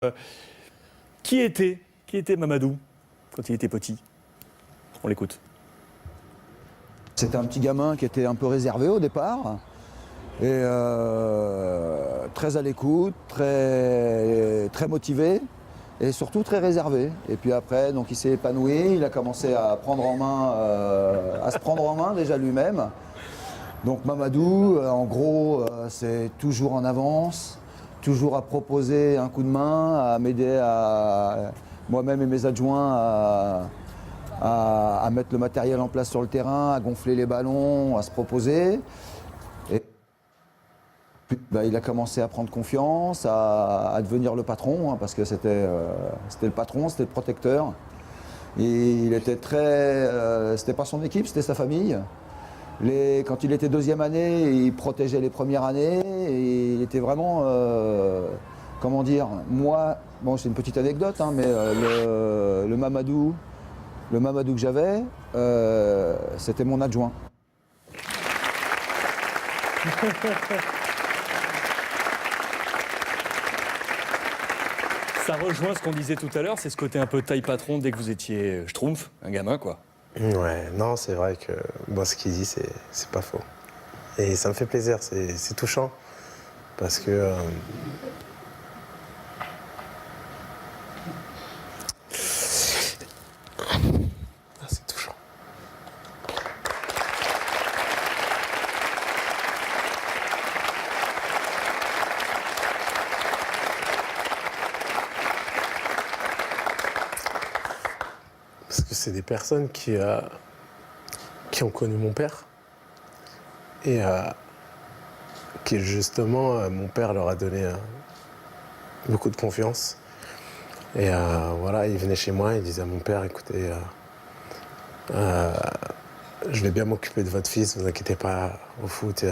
Euh, Qui était Mamadou quand il était petit? On l'écoute. C'était un petit gamin qui était un peu réservé au départ et très à l'écoute, très motivé et surtout très réservé. Et puis après, donc il s'est épanoui, il a commencé à prendre en main, à se prendre en main déjà lui-même. Donc Mamadou, en gros, c'est toujours en avance, toujours à proposer un coup de main, à m'aider à moi-même et mes adjoints à mettre le matériel en place sur le terrain, à gonfler les ballons, à se proposer. Et puis, il a commencé à prendre confiance, à devenir le patron, hein, parce que c'était le patron, c'était le protecteur. Et il était c'était pas son équipe, c'était sa famille. Quand il était deuxième année, il protégeait les premières années et il était vraiment, comment dire, moi, bon c'est une petite anecdote, hein, mais le Mamadou que j'avais, c'était mon adjoint. Ça rejoint ce qu'on disait tout à l'heure, c'est ce côté un peu taille patron dès que vous étiez schtroumpf, un gamin quoi. Ouais, non, c'est vrai que bon, ce qu'il dit, c'est pas faux. Et ça me fait plaisir, c'est touchant. Parce que. C'est touchant. Parce que c'est des personnes qui ont connu mon père. Et qui justement, mon père leur a donné beaucoup de confiance. Et voilà, il venait chez moi, il disait à mon père, écoutez, je vais bien m'occuper de votre fils, ne vous inquiétez pas au foot.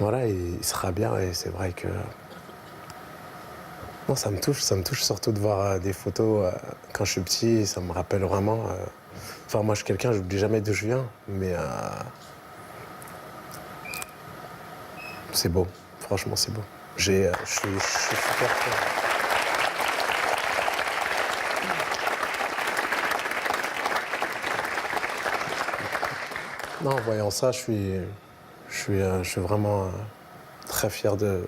Voilà, il sera bien et c'est vrai que... Non, ça me touche surtout de voir des photos quand je suis petit, ça me rappelle vraiment... Enfin, moi je suis quelqu'un, j'oublie jamais d'où je viens, mais... C'est beau, franchement c'est beau. Je suis super fier. Non, en voyant ça, je suis vraiment très fier de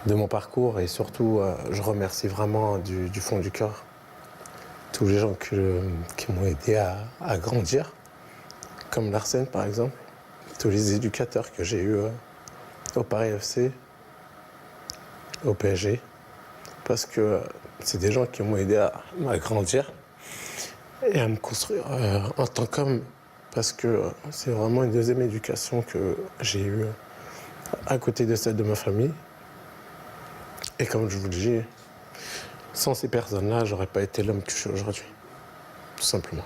mon parcours et surtout, je remercie vraiment du fond du cœur tous les gens qui m'ont aidé à grandir, comme Larsen par exemple, tous les éducateurs que j'ai eus au Paris FC, au PSG, parce que c'est des gens qui m'ont aidé à grandir et à me construire en tant qu'homme. Parce que c'est vraiment une deuxième éducation que j'ai eue à côté de celle de ma famille. Et comme je vous le dis, sans ces personnes-là, j'aurais pas été l'homme que je suis aujourd'hui. Tout simplement.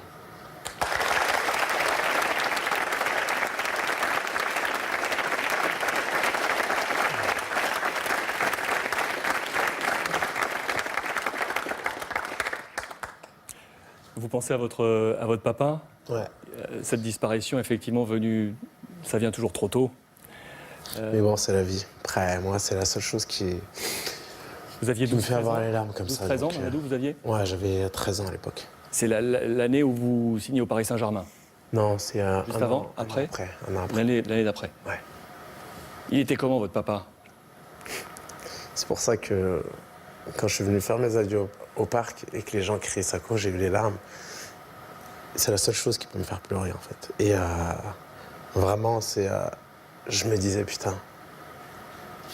Vous pensez à votre papa? Ouais. Cette disparition effectivement venue, ça vient toujours trop tôt. Mais bon, c'est la vie. Après, moi, c'est la seule chose qui Vous aviez me 12, fait 13 avoir ans les larmes comme 12, ça. 13 ans, donc, Mamadou, vous aviez? Ouais, j'avais 13 ans à l'époque. C'est l'année où vous signez au Paris Saint-Germain. Non, c'est Juste avant, après? Un an après. L'année d'après. Ouais. Il était comment votre papa? C'est pour ça que quand je suis venu faire mes adieux au parc et que les gens criaient Sako, j'ai eu les larmes. C'est la seule chose qui peut me faire pleurer en fait. Et vraiment, je me disais putain,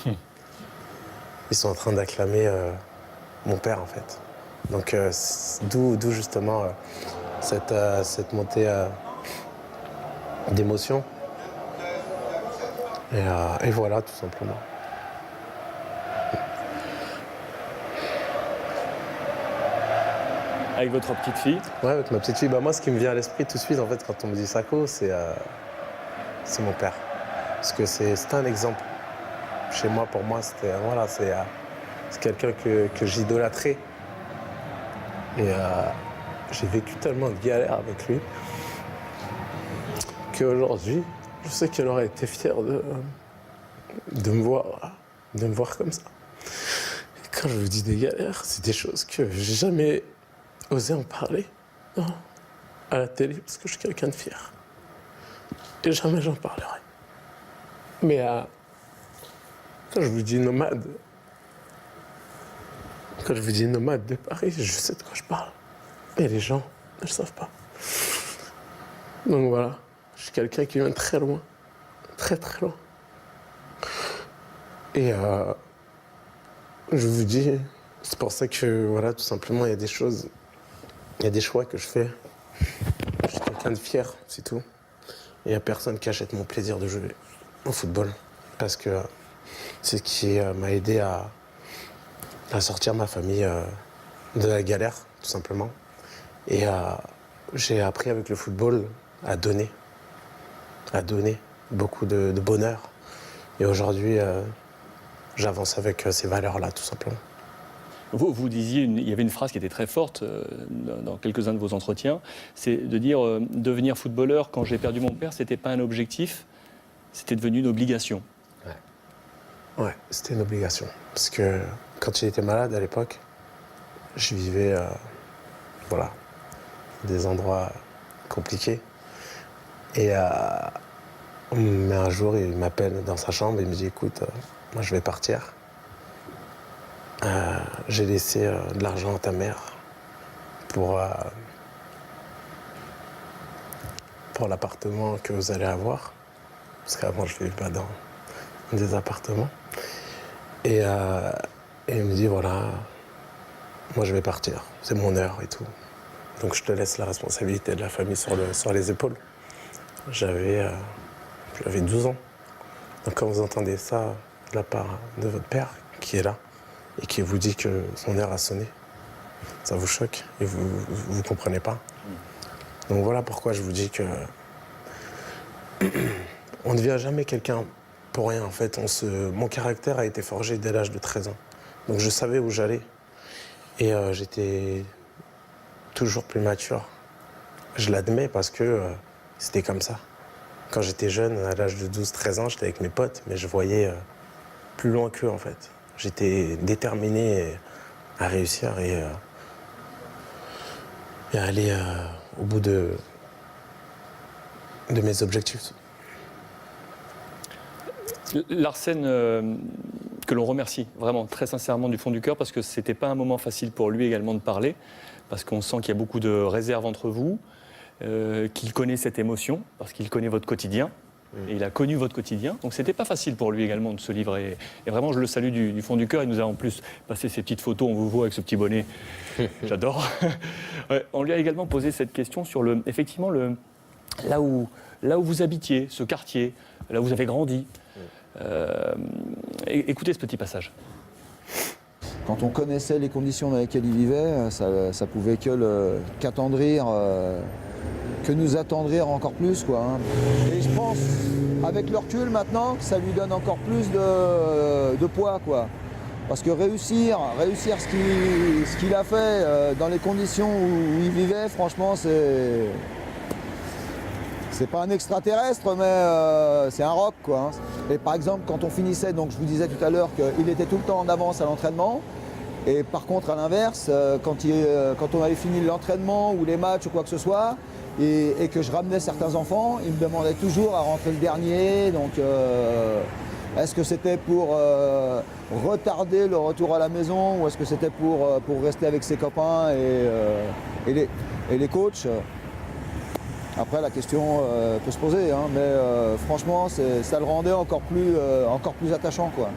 ils sont en train d'acclamer mon père en fait. Donc d'où justement cette montée d'émotion. Et voilà, tout simplement. Avec votre petite fille? Ouais, avec ma petite fille. Bah, moi, ce qui me vient à l'esprit tout de suite, en fait, quand on me dit Sako, c'est mon père. Parce que c'est un exemple. Chez moi, pour moi, c'était voilà, c'est quelqu'un que j'idolâtrais. Et j'ai vécu tellement de galères avec lui qu'aujourd'hui, je sais qu'elle aurait été fière de me voir comme ça. Quand je vous dis des galères, c'est des choses que j'ai jamais osé en parler, non, à la télé, parce que je suis quelqu'un de fier. Et jamais j'en parlerai. Mais quand je vous dis nomade, quand je vous dis nomade de Paris, je sais de quoi je parle. Mais les gens ne le savent pas. Donc voilà, je suis quelqu'un qui vient très loin, très très loin. Et je vous dis, c'est pour ça que, voilà, tout simplement, il y a des choses, il y a des choix que je fais. Je suis quelqu'un de fier, c'est tout. Et il n'y a personne qui achète mon plaisir de jouer au football. Parce que c'est ce qui m'a aidé à sortir ma famille de la galère, tout simplement. Et j'ai appris avec le football à donner beaucoup de bonheur. Et aujourd'hui, j'avance avec ces valeurs-là, tout simplement. Vous disiez, il y avait une phrase qui était très forte dans quelques-uns de vos entretiens, c'est de dire devenir footballeur quand j'ai perdu mon père, c'était pas un objectif, c'était devenu une obligation. Ouais, c'était une obligation. Parce que quand il était malade à l'époque, je vivais voilà, des endroits compliqués. Et mais un jour, il m'appelle dans sa chambre et il me dit écoute, moi je vais partir. J'ai laissé de l'argent à ta mère pour l'appartement que vous allez avoir. Parce qu'avant, je ne vivais pas dans des appartements. Et il me dit voilà, moi je vais partir, c'est mon heure et tout. Donc je te laisse la responsabilité de la famille sur les épaules. J'avais 12 ans. Donc quand vous entendez ça de la part de votre père qui est là et qui vous dit que son heure a sonné, ça vous choque et vous ne comprenez pas. Donc voilà pourquoi je vous dis que on ne devient jamais quelqu'un pour rien en fait. Mon caractère a été forgé dès l'âge de 13 ans. Donc je savais où j'allais et j'étais toujours plus mature. Je l'admets parce que c'était comme ça. Quand j'étais jeune, à l'âge de 12-13 ans, j'étais avec mes potes, mais je voyais plus loin qu'eux en fait. J'étais déterminé à réussir et à aller au bout de mes objectifs. Larsène, que l'on remercie vraiment très sincèrement du fond du cœur parce que c'était pas un moment facile pour lui également de parler, parce qu'on sent qu'il y a beaucoup de réserves entre vous, qu'il connaît cette émotion, parce qu'il connaît votre quotidien, et il a connu votre quotidien, donc c'était pas facile pour lui également de se livrer. Et vraiment, je le salue du fond du cœur. Il nous a en plus passé ces petites photos, on vous voit avec ce petit bonnet, j'adore. Ouais, on lui a également posé cette question sur effectivement là où vous habitiez, ce quartier, là où vous avez grandi. Écoutez ce petit passage. Quand on connaissait les conditions dans lesquelles il vivait, ça pouvait qu'attendrir, que nous attendrir encore plus, quoi, hein. Et je pense, avec le recul maintenant, que ça lui donne encore plus de poids, quoi. Parce que réussir ce qu'il a fait dans les conditions où il vivait, franchement, c'est pas un extraterrestre, mais c'est un roc, quoi. Et par exemple, quand on finissait, donc je vous disais tout à l'heure qu'il était tout le temps en avance à l'entraînement. Et par contre, à l'inverse, quand on avait fini l'entraînement ou les matchs ou quoi que ce soit, et que je ramenais certains enfants, ils me demandaient toujours à rentrer le dernier. Donc, est-ce que c'était pour retarder le retour à la maison ou est-ce que c'était pour rester avec ses copains et les coachs? Après, la question peut se poser, hein, mais franchement, ça le rendait encore plus attachant, quoi.